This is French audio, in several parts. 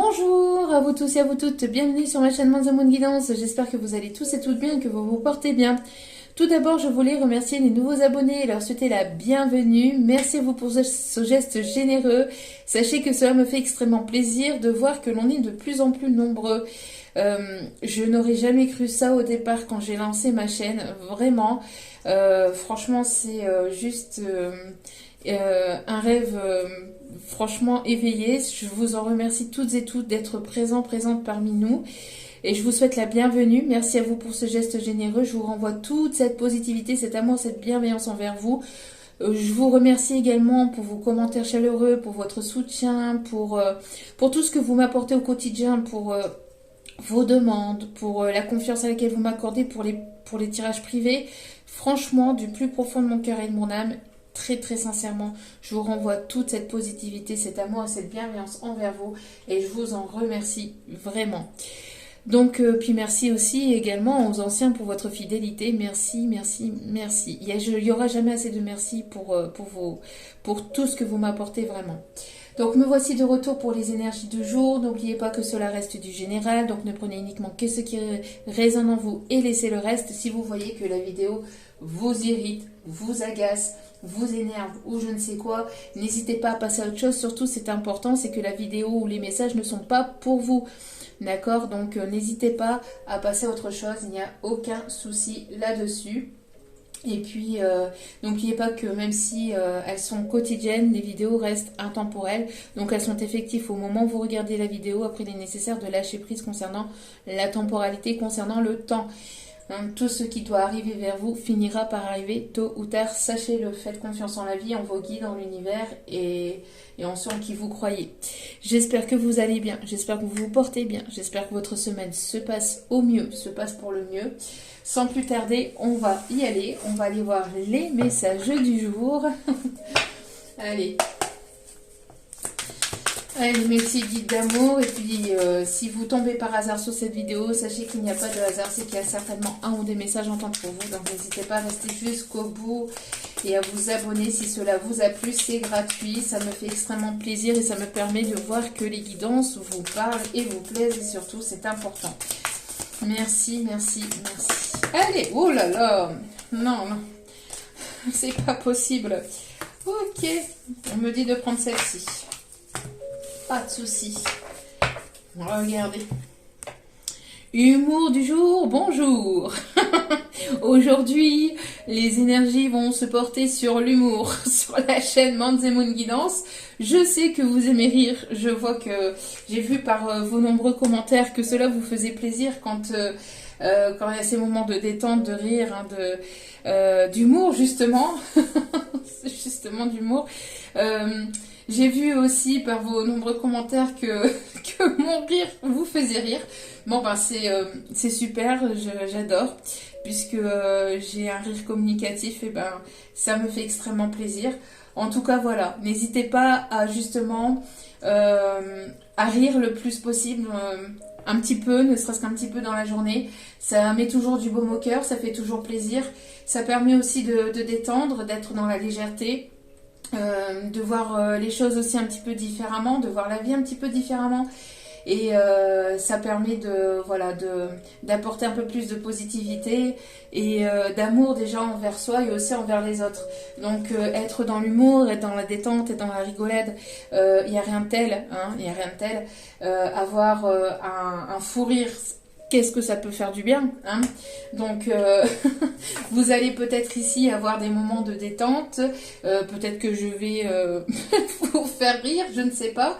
Bonjour à vous tous et à vous toutes, bienvenue sur ma chaîne The Moon Guidance, j'espère que vous allez tous et toutes bien et que vous vous portez bien. Tout d'abord, je voulais remercier les nouveaux abonnés et leur souhaiter la bienvenue. Merci à vous pour ce geste généreux. Sachez que cela me fait extrêmement plaisir de voir que l'on est de plus en plus nombreux. Je n'aurais jamais cru ça au départ quand j'ai lancé ma chaîne, vraiment. Franchement, c'est juste un rêve franchement éveillé. Je vous en remercie toutes et toutes d'être présentes parmi nous. Et je vous souhaite la bienvenue. Merci à vous pour ce geste généreux. Je vous renvoie toute cette positivité, cet amour, cette bienveillance envers vous. Je vous remercie également pour vos commentaires chaleureux, pour votre soutien, pour tout ce que vous m'apportez au quotidien, pour vos demandes, pour la confiance à laquelle vous m'accordez pour les tirages privés. Franchement, du plus profond de mon cœur et de mon âme, très sincèrement, je vous renvoie toute cette positivité, cet amour et cette bienveillance envers vous. Et je vous en remercie vraiment. Donc, puis merci aussi également aux anciens pour votre fidélité. Merci. Il y aura jamais assez de merci pour tout ce que vous m'apportez vraiment. Donc, me voici de retour pour les énergies du jour. N'oubliez pas que cela reste du général. Donc, ne prenez uniquement que ce qui résonne en vous et laissez le reste. Si vous voyez que la vidéo vous irrite, vous agace, vous énerve ou je ne sais quoi, n'hésitez pas à passer à autre chose. Surtout, c'est important, c'est que la vidéo ou les messages ne sont pas pour vous. D'accord, donc n'hésitez pas à passer à autre chose, il n'y a aucun souci là-dessus. Et puis, n'oubliez pas que même si elles sont quotidiennes, les vidéos restent intemporelles. Donc, elles sont effectives au moment où vous regardez la vidéo. Après, il est nécessaire de lâcher prise concernant la temporalité, concernant le temps. Donc, tout ce qui doit arriver vers vous finira par arriver tôt ou tard. Sachez-le, faites confiance en la vie, en vos guides, en l'univers et en ceux en qui vous croyez. J'espère que vous allez bien, j'espère que vous vous portez bien, j'espère que votre semaine se passe au mieux, se passe pour le mieux. Sans plus tarder, on va y aller, on va aller voir les messages du jour. Allez, mes petits guides d'amour. Et puis, si vous tombez par hasard sur cette vidéo, sachez qu'il n'y a pas de hasard, c'est qu'il y a certainement un ou des messages en temps pour vous. Donc, n'hésitez pas à rester jusqu'au bout et à vous abonner si cela vous a plu. C'est gratuit, ça me fait extrêmement plaisir et ça me permet de voir que les guidances vous parlent et vous plaisent. Et surtout, c'est important. Merci. Allez, oh là là, non, c'est pas possible. Ok, on me dit de prendre celle-ci. Pas de souci. Regardez. Humour du jour, bonjour. Aujourd'hui, les énergies vont se porter sur l'humour, sur la chaîne The Moon Guidance. Je sais que vous aimez rire. Je vois que j'ai vu par vos nombreux commentaires que cela vous faisait plaisir quand il y a ces moments de détente, de rire, d'humour justement. Justement d'humour. J'ai vu aussi par vos nombreux commentaires que mon rire vous faisait rire. Bon, ben c'est super, j'adore, puisque j'ai un rire communicatif, et ben ça me fait extrêmement plaisir. En tout cas, voilà, n'hésitez pas à justement à rire le plus possible, un petit peu, ne serait-ce qu'un petit peu dans la journée. Ça met toujours du baume au cœur, ça fait toujours plaisir. Ça permet aussi de détendre, d'être dans la légèreté. De voir les choses aussi un petit peu différemment, de voir la vie un petit peu différemment, et ça permet d'apporter un peu plus de positivité et d'amour déjà envers soi et aussi envers les autres. Donc être dans l'humour, être dans la détente, être dans la rigolade, il n'y a rien de tel, avoir un fou rire. Qu'est-ce que ça peut faire du bien, hein? Donc, vous allez peut-être ici avoir des moments de détente. Peut-être que je vais vous faire rire, je ne sais pas.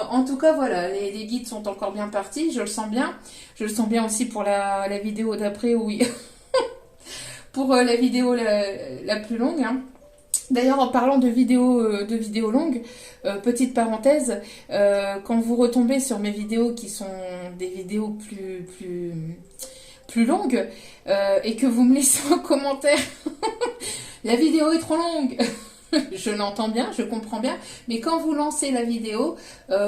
En tout cas, voilà, les guides sont encore bien partis, je le sens bien. Je le sens bien aussi pour la vidéo d'après, oui. Pour la vidéo la plus longue, hein. D'ailleurs, en parlant de vidéos longues, petite parenthèse, quand vous retombez sur mes vidéos qui sont des vidéos plus longues, et que vous me laissez en commentaire la vidéo est trop longue, je l'entends bien, je comprends bien, mais quand vous lancez la vidéo,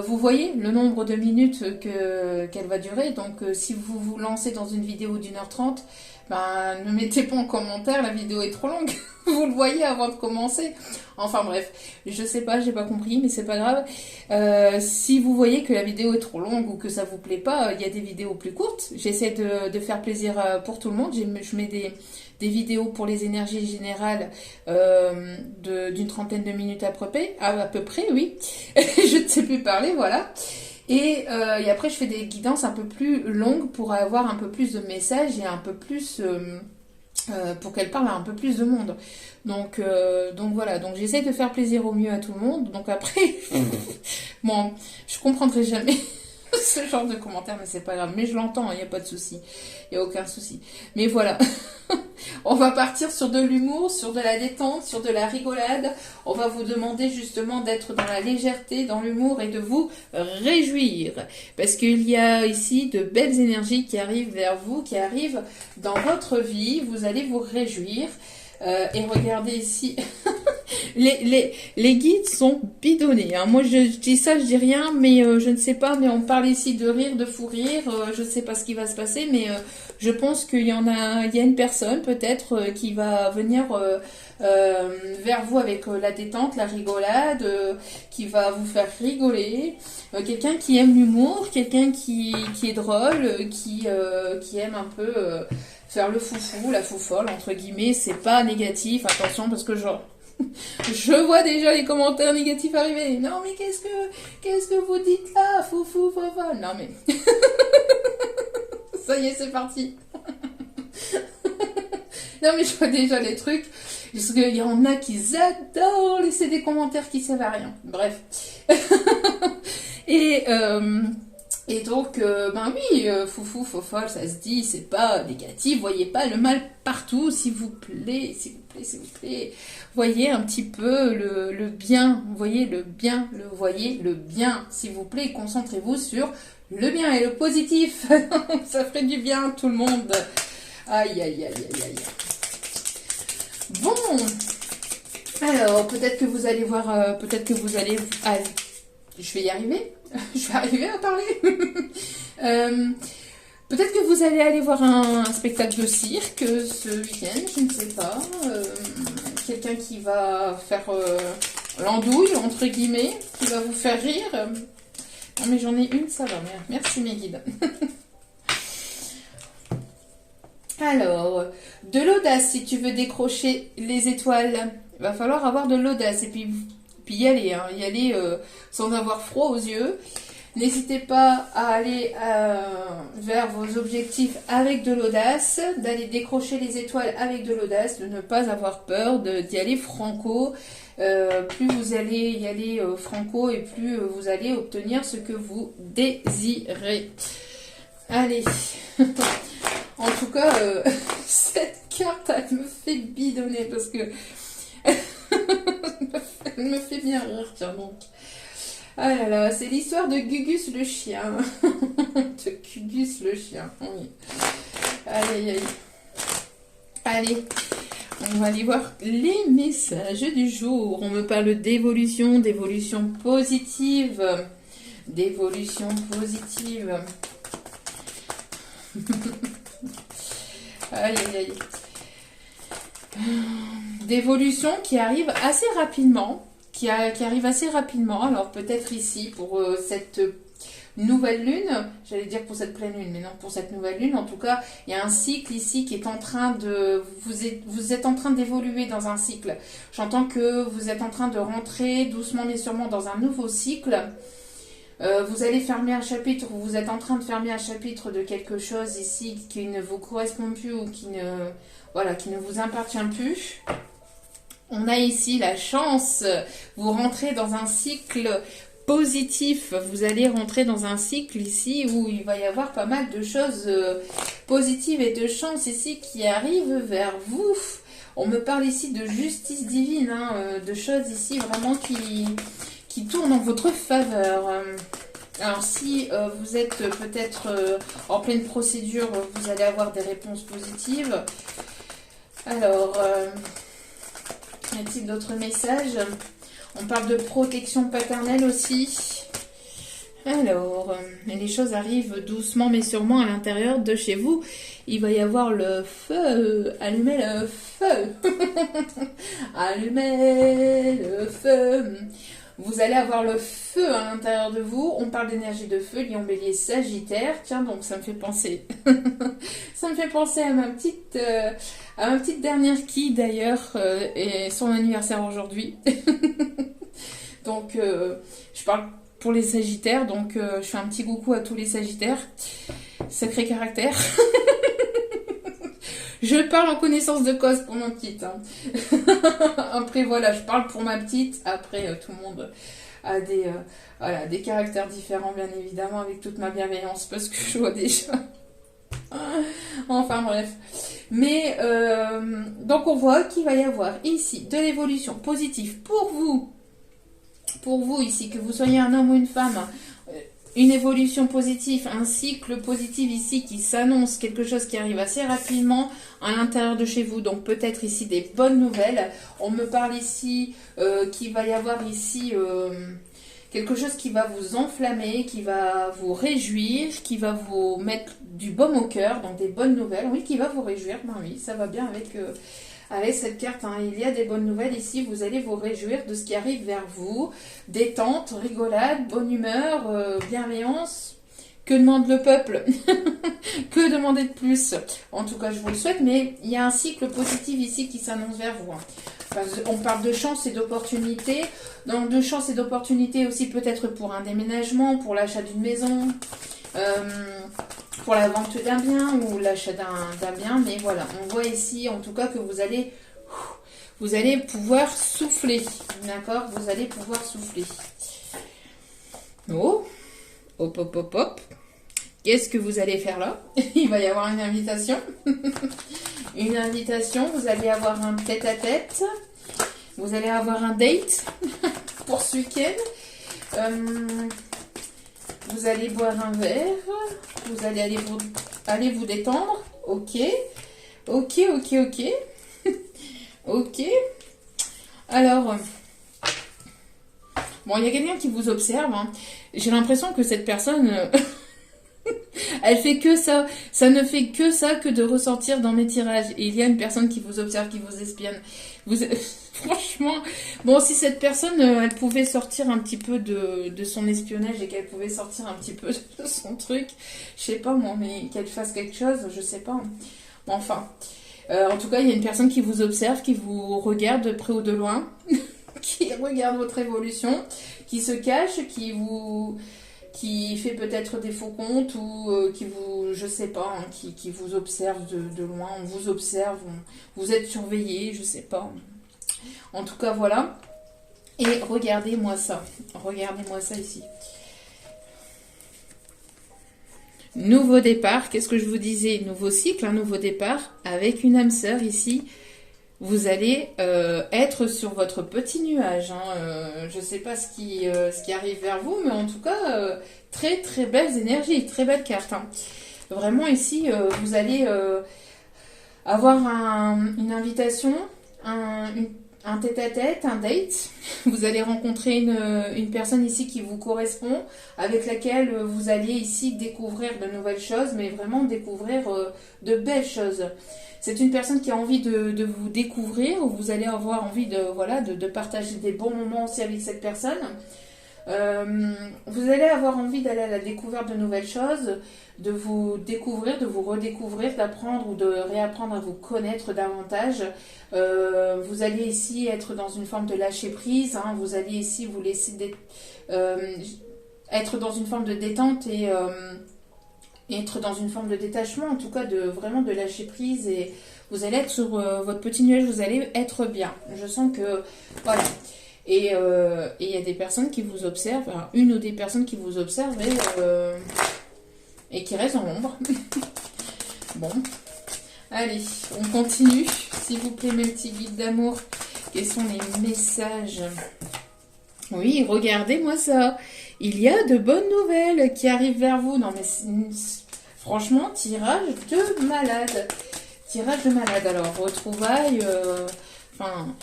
vous voyez le nombre de minutes qu'elle va durer. Donc si vous vous lancez dans une vidéo d'1h30, ben, ne mettez pas en commentaire, la vidéo est trop longue. Vous le voyez avant de commencer. Enfin bref, je sais pas, j'ai pas compris, mais c'est pas grave. Si vous voyez que la vidéo est trop longue ou que ça vous plaît pas, il y a des vidéos plus courtes. J'essaie de faire plaisir pour tout le monde. Je mets des vidéos pour les énergies générales d'une trentaine de minutes à peu près, oui. Je ne sais plus parler, voilà. Et après, je fais des guidances un peu plus longues pour avoir un peu plus de messages et un peu plus... pour qu'elle parle à un peu plus de monde. Donc voilà, donc j'essaie de faire plaisir au mieux à tout le monde. Donc après, bon, je comprendrai jamais ce genre de commentaires, mais c'est pas grave. Mais je l'entends, il n'y a pas de souci. Il n'y a aucun souci. Mais voilà. On va partir sur de l'humour, sur de la détente, sur de la rigolade. On va vous demander justement d'être dans la légèreté, dans l'humour et de vous réjouir. Parce qu'il y a ici de belles énergies qui arrivent vers vous, qui arrivent dans votre vie. Vous allez vous réjouir. Et regardez ici, les guides sont bidonnés. Hein. Moi, je dis ça, je dis rien, mais je ne sais pas. Mais on parle ici de rire, de fou rire. Je ne sais pas ce qui va se passer, mais je pense qu'il y a une personne peut-être qui va venir vers vous avec la détente, la rigolade, qui va vous faire rigoler. Quelqu'un qui aime l'humour, quelqu'un qui est drôle, qui aime un peu faire le foufou, la foufolle, entre guillemets. C'est pas négatif, attention, parce que je vois déjà les commentaires négatifs arriver. Non mais qu'est-ce que vous dites là, foufou, fofolle. Non mais... Ça y est, c'est parti. Non mais je vois déjà les trucs. Parce qu'il y en a qui adorent laisser des commentaires qui servent à rien. Bref. Et donc, ben oui, foufou, fofolle, ça se dit, c'est pas négatif. Voyez pas le mal partout, s'il vous plaît, s'il vous plaît, s'il vous plaît. Voyez un petit peu le bien. Voyez le bien, voyez le bien, s'il vous plaît. Concentrez-vous sur le bien et le positif. Ça ferait du bien à tout le monde. Aïe, aïe, aïe, aïe, aïe. Bon. Alors, peut-être que vous allez voir, Ah, je vais y arriver. Je vais arriver à parler. Peut-être que vous allez aller voir un spectacle de cirque ce week-end, je ne sais pas. Quelqu'un qui va faire l'andouille, entre guillemets, qui va vous faire rire. Non mais j'en ai une, ça va. Merci mes guides. Alors, de l'audace si tu veux décrocher les étoiles. Il va falloir avoir de l'audace et puis y aller, hein, sans avoir froid aux yeux. N'hésitez pas à aller vers vos objectifs avec de l'audace, d'aller décrocher les étoiles avec de l'audace, de ne pas avoir peur, d'y aller franco. Plus vous allez y aller franco et plus vous allez obtenir ce que vous désirez. Allez. En tout cas, cette carte, elle me fait bidonner parce que elle me fait bien rire, tiens donc. Ah là là, c'est l'histoire de Gugus le chien. De Gugus le chien, oui. Aïe, aïe, aïe. Allez, on va aller voir les messages du jour. On me parle d'évolution positive. D'évolution positive. Aïe, aïe, aïe. D'évolution qui arrive assez rapidement. Qui arrive assez rapidement. Alors peut-être ici pour cette nouvelle lune, j'allais dire pour cette pleine lune, mais non, pour cette nouvelle lune. En tout cas, il y a un cycle ici qui est en train de... Vous êtes en train d'évoluer dans un cycle. J'entends que vous êtes en train de rentrer doucement mais sûrement dans un nouveau cycle. Vous allez fermer un chapitre, vous êtes en train de fermer un chapitre de quelque chose ici qui ne vous correspond plus ou qui ne vous appartient plus. On a ici la chance, vous rentrez dans un cycle positif, vous allez rentrer dans un cycle ici où il va y avoir pas mal de choses positives et de chance ici qui arrivent vers vous. On me parle ici de justice divine, hein, de choses ici vraiment qui tournent en votre faveur. Alors si vous êtes peut-être en pleine procédure, vous allez avoir des réponses positives. Alors... y a-t-il d'autres messages? On parle de protection paternelle aussi. Alors, les choses arrivent doucement mais sûrement à l'intérieur de chez vous. Il va y avoir le feu. Allumez le feu. Allumez le feu. Vous allez avoir le feu à l'intérieur de vous. On parle d'énergie de feu, Lion, Bélier, Sagittaire. Tiens, donc ça me fait penser. Ça me fait penser à ma petite dernière qui d'ailleurs est son anniversaire aujourd'hui. Donc, je parle pour les Sagittaires, donc je fais un petit coucou à tous les Sagittaires. Sacré caractère. Je parle en connaissance de cause pour ma petite. Hein. Après, voilà, je parle pour ma petite. Après, tout le monde a des caractères différents, bien évidemment, avec toute ma bienveillance, parce que je vois déjà. Enfin, bref. Mais, donc, on voit qu'il va y avoir ici de l'évolution positive pour vous. Pour vous ici, que vous soyez un homme ou une femme, une évolution positive, un cycle positif ici qui s'annonce, quelque chose qui arrive assez rapidement à l'intérieur de chez vous. Donc peut-être ici des bonnes nouvelles. On me parle ici qu'il va y avoir ici quelque chose qui va vous enflammer, qui va vous réjouir, qui va vous mettre du baume au cœur, donc des bonnes nouvelles. Oui, qui va vous réjouir. Ben oui, ça va bien avec cette carte, hein. Il y a des bonnes nouvelles ici, vous allez vous réjouir de ce qui arrive vers vous. Détente, rigolade, bonne humeur, bienveillance. Que demande le peuple? Que demander de plus? En tout cas, je vous le souhaite, mais il y a un cycle positif ici qui s'annonce vers vous. Hein. Enfin, on parle de chance et d'opportunités. Donc de chance et d'opportunités aussi peut-être pour un déménagement, pour l'achat d'une maison. Pour la vente d'un bien ou l'achat d'un bien, mais voilà, on voit ici en tout cas que vous allez pouvoir souffler, d'accord? Vous allez pouvoir souffler. Oh, hop, hop, hop, hop. Qu'est-ce que vous allez faire là? Il va y avoir une invitation. Une invitation, vous allez avoir un tête-à-tête. Vous allez avoir un date pour ce week-end. Vous allez boire un verre, vous allez aller vous détendre, ok, ok, ok, ok, ok. Alors, bon, il y a quelqu'un qui vous observe, hein. J'ai l'impression que cette personne, elle fait que ça ne fait que ça que de ressortir dans mes tirages. Et il y a une personne qui vous observe, qui vous espionne. Franchement, bon, si cette personne, elle pouvait sortir un petit peu de son espionnage et qu'elle pouvait sortir un petit peu de son truc, je sais pas moi, mais qu'elle fasse quelque chose, je sais pas. Enfin, en tout cas, il y a une personne qui vous observe, qui vous regarde de près ou de loin, qui regarde votre évolution, qui se cache, qui fait peut-être des faux comptes ou qui vous, je sais pas, hein, qui vous observe de loin, on vous observe, vous êtes surveillé, je sais pas. En tout cas, voilà. Et regardez-moi ça. Regardez-moi ça ici. Nouveau départ. Qu'est-ce que je vous disais? Nouveau cycle, un nouveau départ avec une âme sœur ici. Vous allez être sur votre petit nuage. Hein. Je ne sais pas ce qui arrive vers vous, mais en tout cas, très très belles énergies, très belle carte. Hein. Vraiment ici, vous allez avoir une invitation, un tête-à-tête, un date. Vous allez rencontrer une personne ici qui vous correspond, avec laquelle vous allez ici découvrir de nouvelles choses, mais vraiment découvrir de belles choses. C'est une personne qui a envie de vous découvrir, ou vous allez avoir envie de partager des bons moments aussi avec cette personne. Vous allez avoir envie d'aller à la découverte de nouvelles choses, de vous découvrir, de vous redécouvrir, d'apprendre ou de réapprendre à vous connaître davantage. Vous allez ici être dans une forme de lâcher prise, hein. Vous allez ici vous laisser être dans une forme de détente et être dans une forme de détachement, en tout cas vraiment de lâcher prise, et vous allez être sur votre petit nuage, vous allez être bien. Je sens que voilà. Et il y a des personnes qui vous observent, enfin, une ou des personnes qui vous observent et qui restent en l'ombre. Bon, allez, on continue. S'il vous plaît, mes petits guides d'amour, quels sont les messages? Oui, regardez-moi ça. Il y a de bonnes nouvelles qui arrivent vers vous. Non, mais franchement, tirage de malade. Tirage de malade. Alors, retrouvailles, enfin...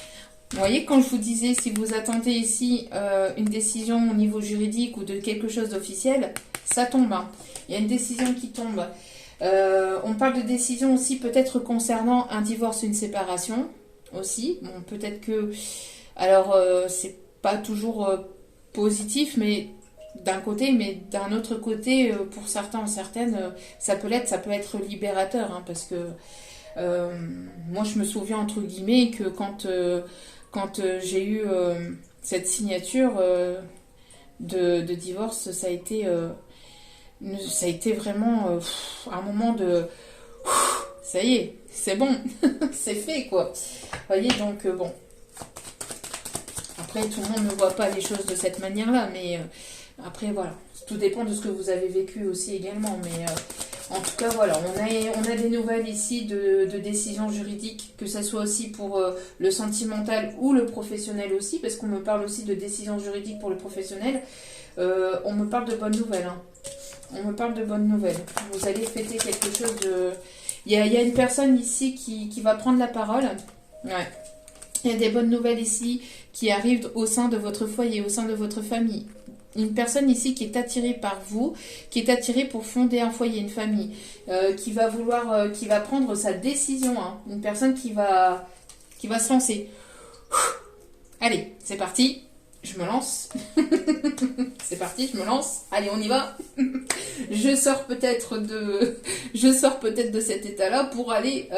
Vous voyez, quand je vous disais, si vous attendez ici une décision au niveau juridique ou de quelque chose d'officiel, ça tombe. Hein. Il y a une décision qui tombe. On parle de décision aussi peut-être concernant un divorce, une séparation aussi. Bon, peut-être que... Alors, c'est pas toujours positif, mais d'un côté, mais d'un autre côté, pour certains ou certaines, ça peut être libérateur, hein, parce que moi, je me souviens, entre guillemets, que quand j'ai eu cette signature de divorce, ça a été vraiment un moment de... Ça y est, c'est bon, c'est fait, quoi. Vous voyez, donc, bon. Après, tout le monde ne voit pas les choses de cette manière-là, mais après, voilà. Tout dépend de ce que vous avez vécu aussi également, mais... En tout cas, voilà, on a des nouvelles ici de décisions juridiques, que ce soit aussi pour le sentimental ou le professionnel aussi, parce qu'on me parle aussi de décisions juridiques pour le professionnel. On me parle de bonnes nouvelles. Hein. On me parle de bonnes nouvelles. Vous allez fêter quelque chose de... Il y a une personne ici qui va prendre la parole. Ouais. Il y a des bonnes nouvelles ici qui arrivent au sein de votre foyer, au sein de votre famille. Une personne ici qui est attirée par vous, qui est attirée pour fonder un foyer, une famille, qui va vouloir, qui va prendre sa décision. Hein. Une personne qui va se lancer. Allez, c'est parti. Je me lance. C'est parti, je me lance. Allez, on y va. Je sors peut-être de cet état-là pour aller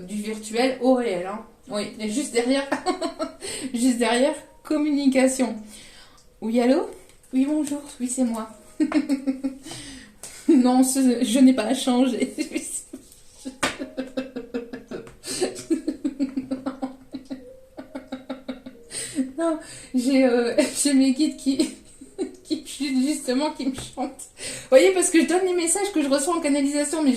du virtuel au réel. Hein. Oui, et juste derrière, communication. Oui, allô? Oui, bonjour. Oui, c'est moi. Non, je n'ai pas à changer. Non, j'ai mes guides qui justement qui me chantent. Vous voyez, parce que je donne les messages que je reçois en canalisation, mais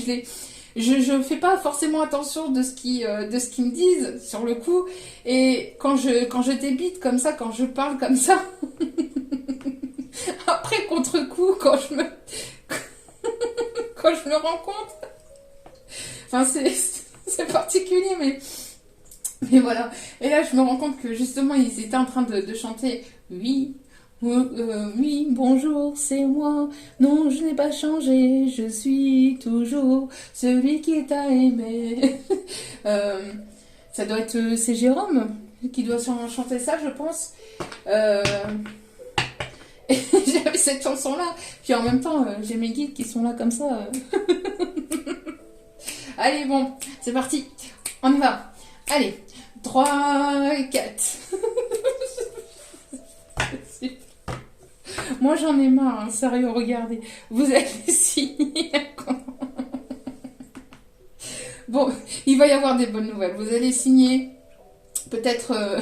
je fais pas forcément attention de ce qu'ils me disent sur le coup. Et quand je débite comme ça, quand je parle comme ça, après contre-coup, quand je me rends compte, enfin c'est particulier, mais voilà. Et là, je me rends compte que justement, ils étaient en train de chanter. Oui, oui, bonjour, c'est moi. Non, je n'ai pas changé. Je suis toujours celui qui t'a aimé. Ça doit être... c'est Jérôme qui doit chanter ça, je pense. Et j'avais cette chanson-là. Puis en même temps, j'ai mes guides qui sont là comme ça. Allez, bon, c'est parti. On y va. Allez. 3, 4. Moi j'en ai marre, hein, sérieux, regardez. Vous allez signer. Bon, il va y avoir des bonnes nouvelles. Vous allez signer. Peut-être...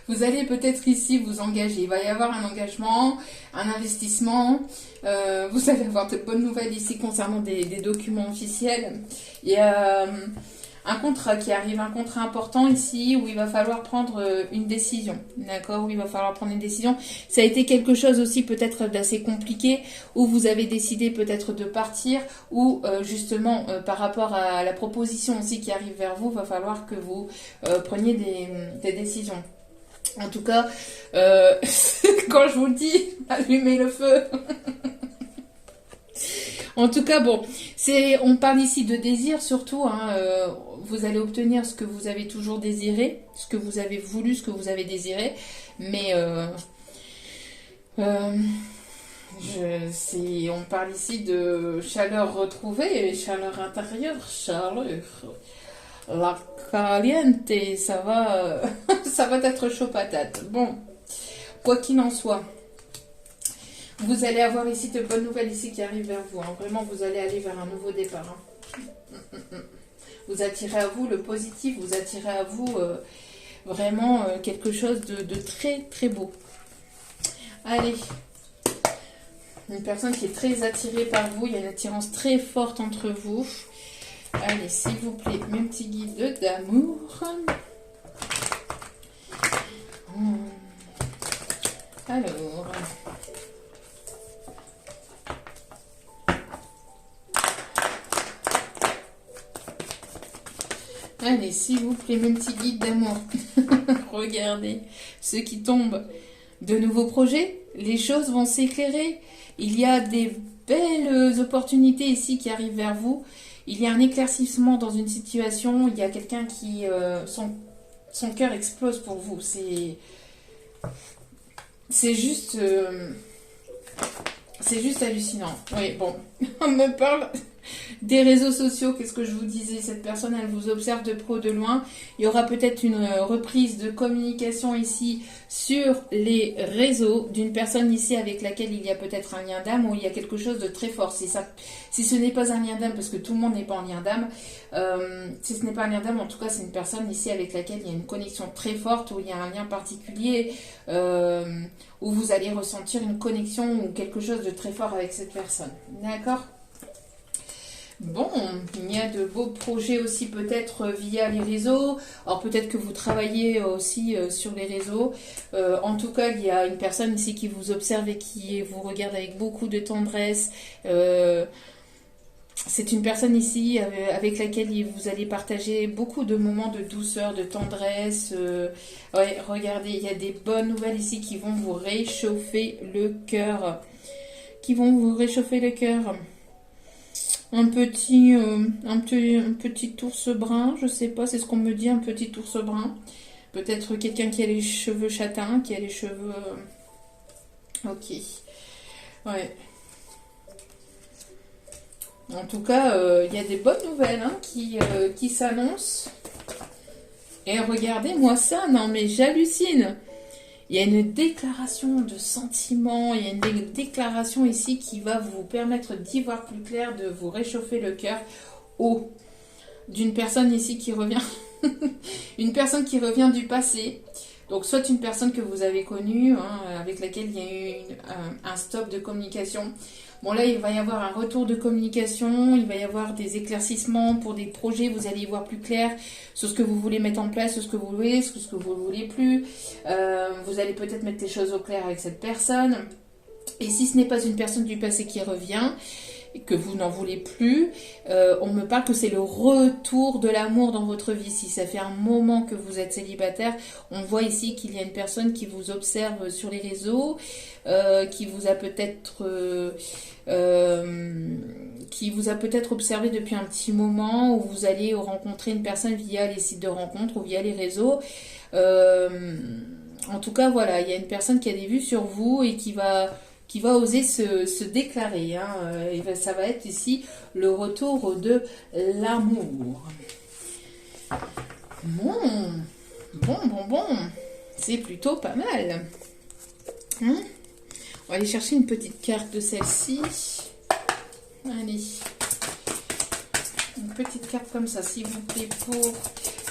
Vous allez peut-être ici vous engager. Il va y avoir un engagement, un investissement. Vous allez avoir de bonnes nouvelles ici concernant des documents officiels. Il y a un contrat qui arrive, un contrat important ici où il va falloir prendre une décision. D'accord? Où il va falloir prendre une décision. Ça a été quelque chose aussi peut-être d'assez compliqué où vous avez décidé peut-être de partir ou justement par rapport à la proposition aussi qui arrive vers vous, il va falloir que vous preniez des décisions. En tout cas, quand je vous le dis, allumez le feu. En tout cas, bon, on parle ici de désir surtout. Hein, vous allez obtenir ce que vous avez toujours désiré, ce que vous avez voulu, ce que vous avez désiré. Mais on parle ici de chaleur retrouvée, chaleur intérieure, chaleur. La caliente, ça va être chaud patate. Bon, quoi qu'il en soit, vous allez avoir ici de bonnes nouvelles ici qui arrivent vers vous. Hein. Vraiment, vous allez aller vers un nouveau départ. Hein. Vous attirez à vous le positif, vous attirez à vous vraiment quelque chose de très très beau. Allez, une personne qui est très attirée par vous, il y a une attirance très forte entre vous. Allez, s'il vous plaît, mes petits guides d'amour. Alors. Allez, s'il vous plaît, mon petit guide d'amour. Regardez, ceux qui tombent. De nouveaux projets, les choses vont s'éclairer. Il y a des belles opportunités ici qui arrivent vers vous. Il y a un éclaircissement dans une situation. Il y a quelqu'un qui... son cœur explose pour vous. C'est juste... c'est juste hallucinant. Oui, bon, on me parle des réseaux sociaux. Qu'est-ce que je vous disais? Cette personne, elle vous observe de près ou de loin. Il y aura peut-être une reprise de communication ici sur les réseaux d'une personne ici avec laquelle il y a peut-être un lien d'âme ou il y a quelque chose de très fort. Si ce n'est pas un lien d'âme, parce que tout le monde n'est pas en lien d'âme, si ce n'est pas un lien d'âme, en tout cas, c'est une personne ici avec laquelle il y a une connexion très forte, où il y a un lien particulier, où vous allez ressentir une connexion ou quelque chose de très fort avec cette personne. D'accord ? Bon, il y a de beaux projets aussi peut-être via les réseaux. Alors peut-être que vous travaillez aussi sur les réseaux. En tout cas, il y a une personne ici qui vous observe et qui vous regarde avec beaucoup de tendresse. C'est une personne ici avec laquelle vous allez partager beaucoup de moments de douceur, de tendresse. Ouais, regardez, il y a des bonnes nouvelles ici qui vont vous réchauffer le cœur. Un petit ours brun, je sais pas, c'est ce qu'on me dit, un petit ours brun. Peut-être quelqu'un qui a les cheveux châtains, qui a les cheveux... Ok. Ouais. En tout cas, il y a des bonnes nouvelles hein, qui s'annoncent. Et regardez-moi ça, non mais j'hallucine. Il y a une déclaration de sentiment, il y a une déclaration ici qui va vous permettre d'y voir plus clair, de vous réchauffer le cœur d'une personne ici qui revient, une personne qui revient du passé. Donc soit une personne que vous avez connue, hein, avec laquelle il y a eu un stop de communication. Bon là, il va y avoir un retour de communication, il va y avoir des éclaircissements pour des projets, vous allez y voir plus clair sur ce que vous voulez mettre en place, sur ce que vous voulez, sur ce que vous ne voulez plus. Vous allez peut-être mettre les choses au clair avec cette personne. Et si ce n'est pas une personne du passé qui revient, et que vous n'en voulez plus, on me parle que c'est le retour de l'amour dans votre vie. Si ça fait un moment que vous êtes célibataire, on voit ici qu'il y a une personne qui vous observe sur les réseaux, qui vous a peut-être observé depuis un petit moment, où vous allez rencontrer une personne via les sites de rencontres ou via les réseaux. En tout cas, voilà, il y a une personne qui a des vues sur vous et qui va oser se déclarer. Hein. Et ça va être ici le retour de l'amour. Bon. C'est plutôt pas mal. Hein? On va aller chercher une petite carte de celle-ci. Allez. Une petite carte comme ça, s'il vous plaît, pour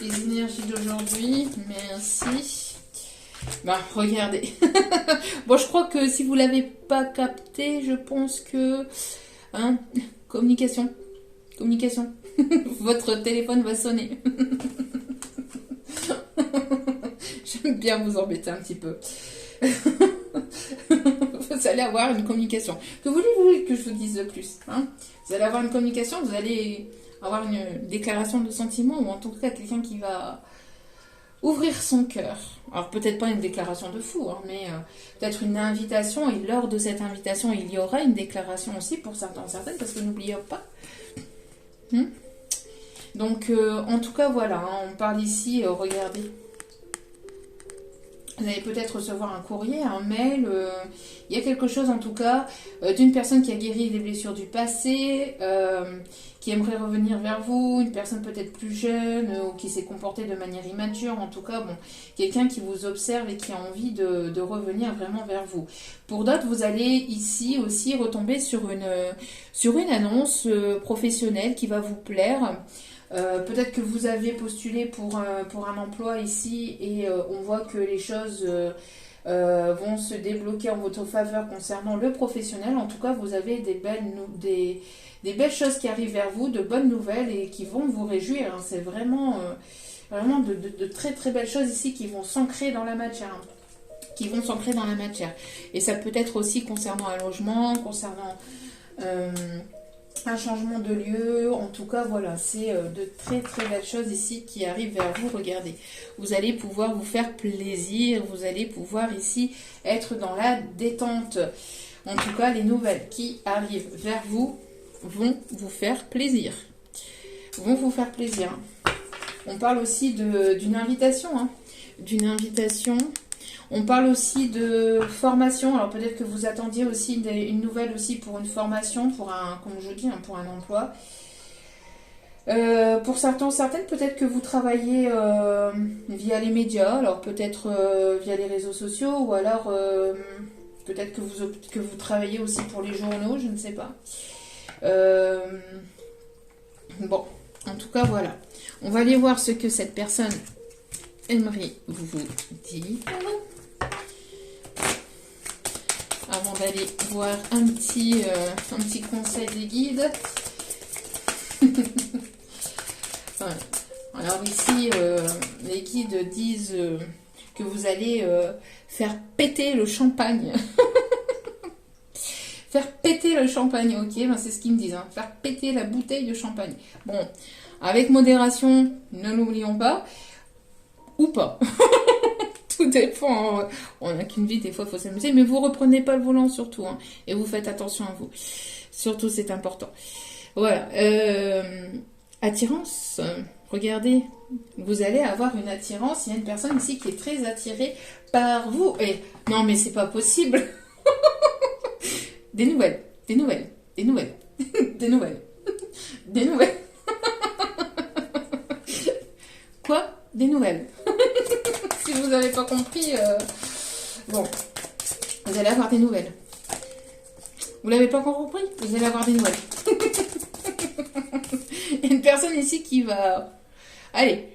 les énergies d'aujourd'hui. Merci. Bah, regardez. Bon, je crois que si vous ne l'avez pas capté, je pense que... Hein, communication. Votre téléphone va sonner. J'aime bien vous embêter un petit peu. Vous allez avoir une communication. Que voulez-vous que je vous dise de plus, hein? Vous allez avoir une communication, vous allez avoir une déclaration de sentiment, ou en tout cas quelqu'un qui va ouvrir son cœur. Alors peut-être pas une déclaration de fou, hein, mais peut-être une invitation, et lors de cette invitation, il y aura une déclaration aussi pour certaines, parce que n'oubliez pas. Donc en tout cas voilà, hein, on parle ici, regardez. Vous allez peut-être recevoir un courrier, un mail. Il y a quelque chose en tout cas d'une personne qui a guéri des blessures du passé, qui aimerait revenir vers vous, une personne peut-être plus jeune ou qui s'est comportée de manière immature. En tout cas, bon, quelqu'un qui vous observe et qui a envie de revenir vraiment vers vous. Pour d'autres, vous allez ici aussi retomber sur une annonce professionnelle qui va vous plaire. Peut-être que vous avez postulé pour un emploi ici et on voit que les choses vont se débloquer en votre faveur concernant le professionnel. En tout cas, vous avez des belles choses qui arrivent vers vous, de bonnes nouvelles et qui vont vous réjouir. Hein. C'est vraiment de très très belles choses ici qui vont s'ancrer dans la matière. Et ça peut être aussi concernant un logement, concernant un changement de lieu. En tout cas, voilà, c'est de très très belles choses ici qui arrivent vers vous. Regardez, vous allez pouvoir vous faire plaisir, vous allez pouvoir ici être dans la détente. En tout cas, les nouvelles qui arrivent vers vous vont vous faire plaisir. Vont vous faire plaisir. On parle aussi d'une invitation, hein, d'une invitation. On parle aussi de formation. Alors peut-être que vous attendiez aussi une nouvelle aussi pour une formation, pour un, comme je dis, hein, pour un emploi. Pour certaines, peut-être que vous travaillez via les médias, alors peut-être via les réseaux sociaux, ou alors peut-être que vous travaillez aussi pour les journaux, je ne sais pas. Bon, en tout cas, voilà. On va aller voir ce que cette personne aimerait vous dire. Avant d'aller voir un petit conseil des guides. Voilà. Alors ici, les guides disent que vous allez faire péter le champagne. Faire péter le champagne, ok, ben c'est ce qu'ils me disent, hein. Faire péter la bouteille de champagne. Bon, avec modération, ne l'oublions pas, ou pas. Tout dépend, hein. On n'a qu'une vie, des fois il faut s'amuser, mais vous reprenez pas le volant surtout, hein, et vous faites attention à vous. Surtout, c'est important. Voilà. Attirance, regardez, vous allez avoir une attirance. Il y a une personne ici qui est très attirée par vous. Et non, mais c'est pas possible. Des nouvelles, des nouvelles, des nouvelles, des nouvelles, des nouvelles. Quoi? Des nouvelles. Si vous n'avez pas compris, bon, vous allez avoir des nouvelles. Vous l'avez pas encore compris? Vous allez avoir des nouvelles. Il y a une personne ici qui va... Allez,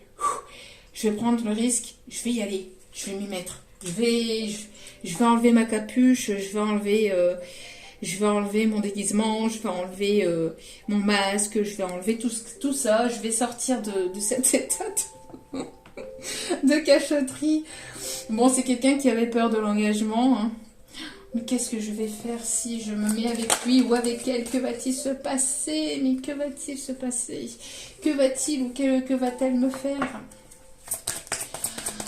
je vais prendre le risque, je vais y aller, je vais m'y mettre. Je vais enlever ma capuche, je vais enlever mon déguisement, je vais enlever mon masque, je vais enlever tout ça. Je vais sortir de cet état de cachotterie. Bon, c'est quelqu'un qui avait peur de l'engagement, hein. Mais qu'est-ce que je vais faire si je me mets avec lui ou avec elle? Que va-t-il se passer? Mais que va-t-il se passer? Que va-t-il ou que va-t-elle me faire?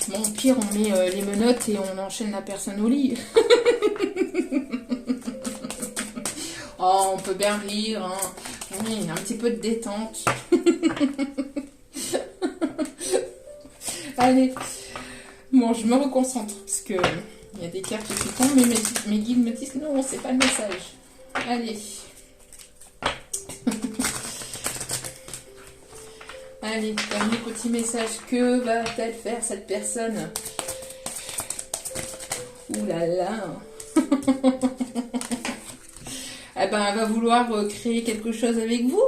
Bon, au pire, on met les menottes et on enchaîne la personne au lit. Oh, on peut bien rire, hein. Oui, un petit peu de détente. Allez. Bon, je me reconcentre parce que... Il y a des cartes qui tombent, mais mes guides me disent non, c'est pas le message. Allez. Allez, dernier petit message. Que va-t-elle faire cette personne? Ouh là là. Eh ben, elle va vouloir créer quelque chose avec vous.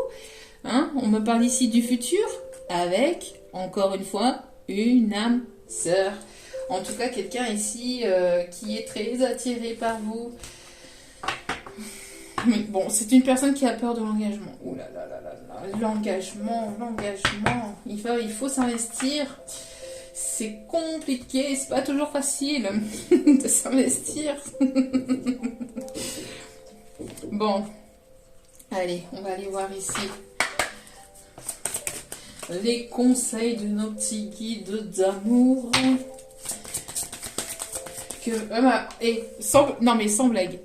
Hein? On me parle ici du futur avec, encore une fois, une âme sœur. En tout cas, quelqu'un ici qui est très attiré par vous. Mais bon, c'est une personne qui a peur de l'engagement. Ouh là là là là là. L'engagement. Il faut s'investir. C'est compliqué, c'est pas toujours facile de s'investir. Bon, allez, on va aller voir ici les conseils de nos petits guides d'amour. Non mais sans blague,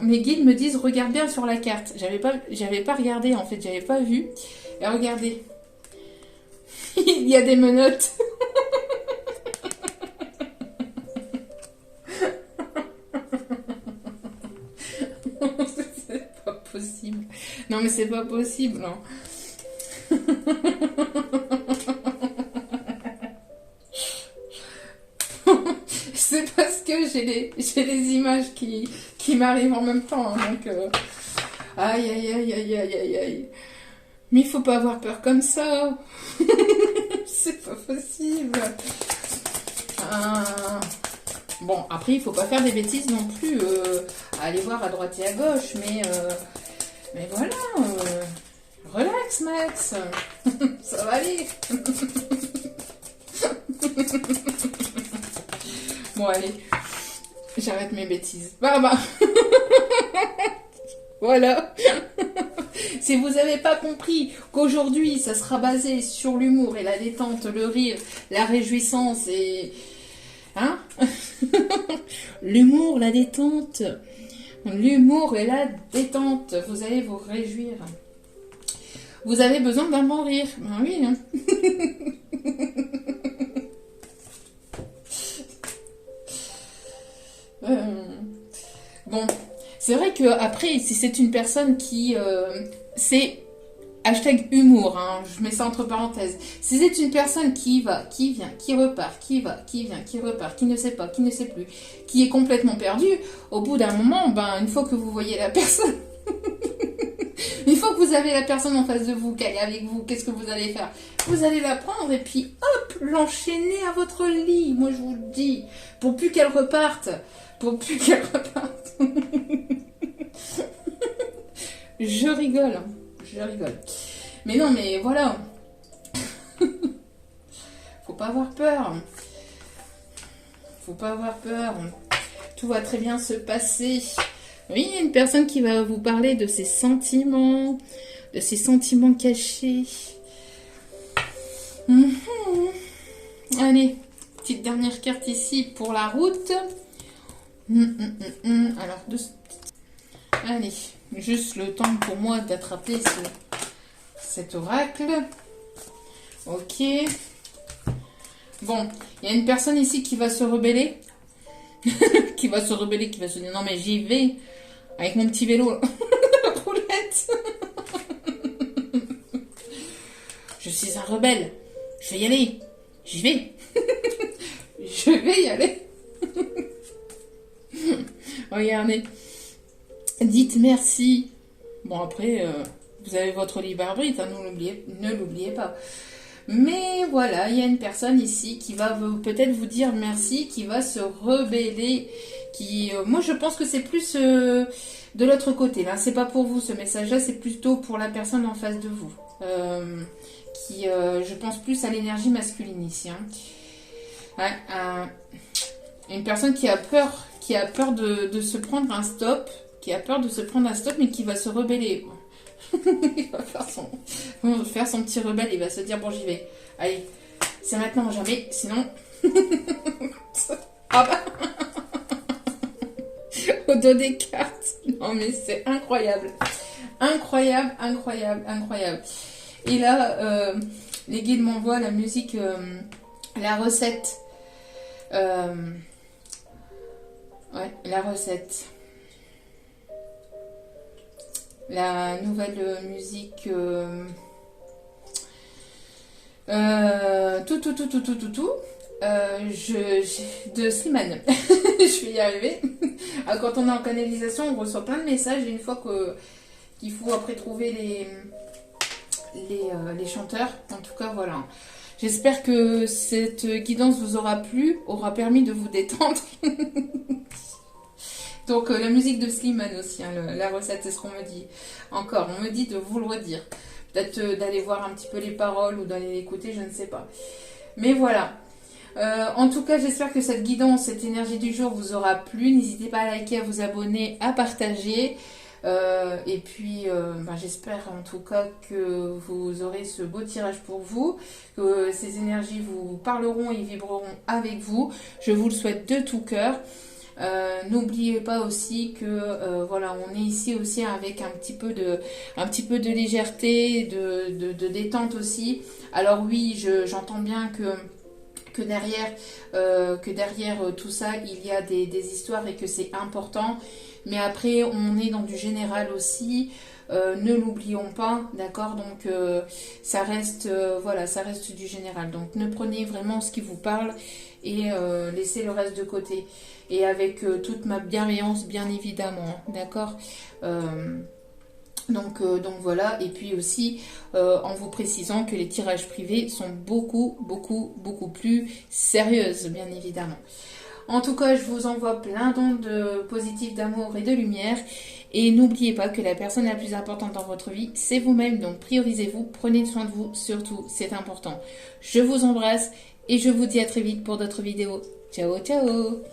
mes guides me disent regarde bien sur la carte. J'avais pas regardé en fait, j'avais pas vu. Et regardez, il y a des menottes. C'est pas possible. Non mais c'est pas possible. Non. C'est parce que j'ai les images qui m'arrivent en même temps, hein, donc aïe aïe aïe aïe aïe aïe aïe. Mais il faut pas avoir peur comme ça. C'est pas possible. Bon, après il faut pas faire des bêtises non plus, aller voir à droite et à gauche, mais voilà, relax Max, ça va aller. Bon allez, j'arrête mes bêtises. Bah. Voilà. Si vous n'avez pas compris qu'aujourd'hui, ça sera basé sur l'humour et la détente, le rire, la réjouissance et... Hein? L'humour, la détente. L'humour et la détente. Vous allez vous réjouir. Vous avez besoin d'un bon rire. Ben oui, hein. Bon, c'est vrai que après, si c'est une personne qui... c'est hashtag humour, hein, je mets ça entre parenthèses. Si c'est une personne qui va, qui vient, qui repart, qui va, qui vient, qui repart, qui ne sait pas, qui ne sait plus, qui est complètement perdu, au bout d'un moment, ben, une fois que vous voyez la personne... Une fois que vous avez la personne en face de vous, qu'elle est avec vous, qu'est-ce que vous allez faire? Vous allez la prendre et puis hop, l'enchaîner à votre lit. Moi, je vous le dis, pour plus qu'elle reparte. Pour plus qu'elle reparte. Je rigole. Je rigole. Mais non, mais voilà. Faut pas avoir peur. Faut pas avoir peur. Tout va très bien se passer. Oui, il y a une personne qui va vous parler de ses sentiments cachés. Allez, petite dernière carte ici pour la route. Alors, allez, juste le temps pour moi d'attraper cet oracle. Ok. Bon, il y a une personne ici qui va se rebeller. Qui va se rebeller, qui va se dire non mais j'y vais. Avec mon petit vélo, roulette. Je suis un rebelle. Je vais y aller. J'y vais. Je vais y aller. Regardez. Dites merci. Bon, après, vous avez votre libre arbitre, hein, ne l'oubliez pas. Mais voilà, il y a une personne ici qui va peut-être vous dire merci, qui va se rebeller. Moi, je pense que c'est plus de l'autre côté. Là, c'est pas pour vous ce message-là, c'est plutôt pour la personne en face de vous. Je pense plus à l'énergie masculine ici. Hein. Ouais, une personne qui a peur de se prendre un stop, mais qui va se rebeller. Il va faire son petit rebelle, il va se dire bon j'y vais. Allez, c'est maintenant ou jamais, sinon... Ah bah au dos des cartes. Non mais c'est incroyable. Incroyable, incroyable, incroyable. Et là, les guides m'envoient la musique, la recette. Ouais, la recette. La nouvelle musique de Slimane. Je vais y arriver. Quand on est en canalisation, on reçoit plein de messages et une fois qu'il faut après trouver les chanteurs. En tout cas, voilà. J'espère que cette guidance vous aura plu, aura permis de vous détendre. Donc la musique de Slimane aussi, hein, la recette, c'est ce qu'on me dit. Encore, on me dit de vous le redire. Peut-être d'aller voir un petit peu les paroles ou d'aller l'écouter, je ne sais pas. Mais voilà. En tout cas, j'espère que cette guidance, cette énergie du jour vous aura plu. N'hésitez pas à liker, à vous abonner, à partager. Et puis, j'espère en tout cas que vous aurez ce beau tirage pour vous, que ces énergies vous parleront et vibreront avec vous. Je vous le souhaite de tout cœur. N'oubliez pas aussi que voilà, on est ici aussi avec un petit peu de légèreté, de détente aussi. Alors oui, j'entends bien que derrière tout ça, il y a des histoires et que c'est important. Mais après, on est dans du général aussi. Ne l'oublions pas, d'accord? Donc ça reste du général. Donc ne prenez vraiment ce qui vous parle et laissez le reste de côté. Et avec toute ma bienveillance, bien évidemment, d'accord? Donc voilà, et puis aussi en vous précisant que les tirages privés sont beaucoup plus sérieuses, bien évidemment. En tout cas, je vous envoie plein d'ondes positives d'amour et de lumière. Et n'oubliez pas que la personne la plus importante dans votre vie, c'est vous-même. Donc priorisez-vous, prenez soin de vous, surtout, c'est important. Je vous embrasse et je vous dis à très vite pour d'autres vidéos. Ciao, ciao!